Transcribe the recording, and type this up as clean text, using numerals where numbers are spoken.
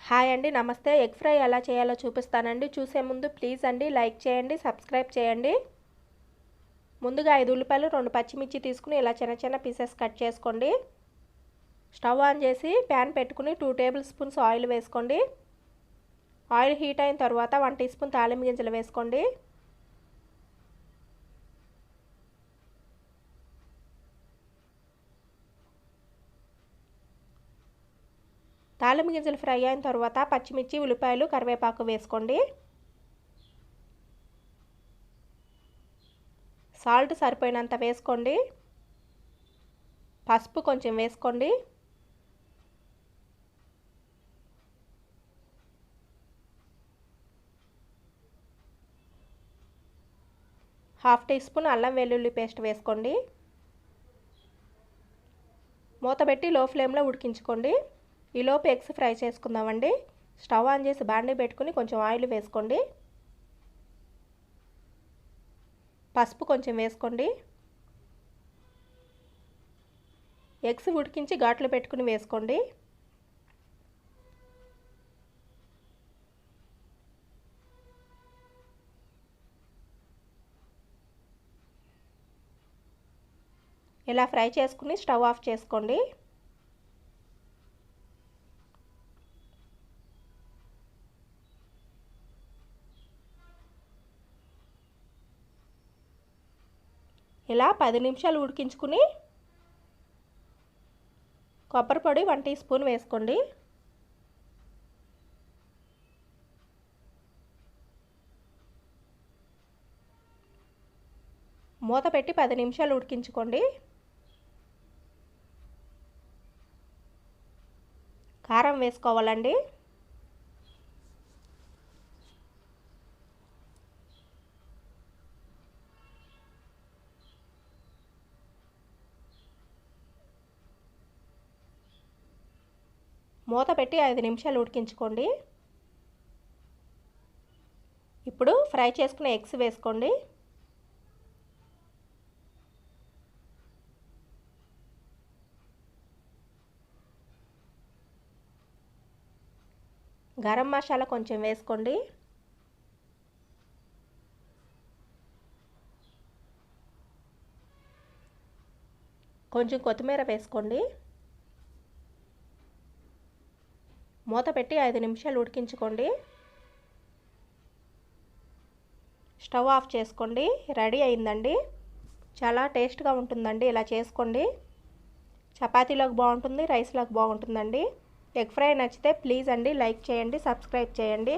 Hi అండి, నమస్తే. Egg fry ఎలా చేయాలో చూపిస్తానండి. చూసే ముందు ప్లీజ్ అండి లైక్ చేయండి, సబ్స్క్రైబ్ చేయండి. ముందుగా 5 ఉల్లిపాయలు 2 పచ్చిమిర్చి తీసుకుని ఇలా చిన్న చిన్న పీసెస్ కట్ చేసుకోండి. స్టవ్ ఆన్ చేసి ప్యాన్ పెట్టుకుని 2 టేబుల్ స్పూన్స్ ఆయిల్ వేసుకోండి. ఆయిల్ హీట్ అయిన తర్వాత 1 టీ స్పూన్ తాలింపు గింజలు వేసుకోండి. తాలింపు గింజలు ఫ్రై అయిన తర్వాత పచ్చిమిర్చి, ఉల్లిపాయలు, కరివేపాకు వేసుకోండి. సాల్ట్ సరిపోయినంత వేసుకోండి. పసుపు కొంచెం వేసుకోండి. హాఫ్ టీ స్పూన్ అల్లం వెల్లుల్లి పేస్ట్ వేసుకోండి. మూత పెట్టి లో ఫ్లేమ్లో ఉడికించుకోండి. ఈలోపు ఎగ్స్ ఫ్రై చేసుకుందామండి. స్టవ్ ఆన్ చేసి బాండీ పెట్టుకుని కొంచెం ఆయిల్ వేసుకోండి. పసుపు కొంచెం వేసుకోండి. ఎగ్స్ ఉడికించి ఘాట్లు పెట్టుకుని వేసుకోండి. ఇలా ఫ్రై చేసుకుని స్టవ్ ఆఫ్ చేసుకోండి. ఇలా 10 నిమిషాలు ఉడికించుకుని కొబ్బరి పొడి 1 టీ స్పూన్ వేసుకోండి. మూత పెట్టి 10 నిమిషాలు ఉడికించుకోండి. కారం వేసుకోవాలండి. మూత పెట్టి 5 నిమిషాలు ఉడికించుకోండి. ఇప్పుడు ఫ్రై చేసుకున్న ఎగ్స్ వేసుకోండి. గరం మసాలా కొంచెం వేసుకోండి. కొంచెం కొత్తిమీర వేసుకోండి. మూత పెట్టి 5 నిమిషాలు ఉడికించుకోండి. స్టవ్ ఆఫ్ చేసుకోండి. రెడీ అయిందండి. చాలా టేస్ట్గా ఉంటుందండి. ఇలా చేసుకోండి. చపాతీలోకి బాగుంటుంది, రైస్లోకి బాగుంటుందండి. ఎగ్ ఫ్రై నచ్చితే ప్లీజ్ అండి లైక్ చేయండి, సబ్స్క్రైబ్ చేయండి.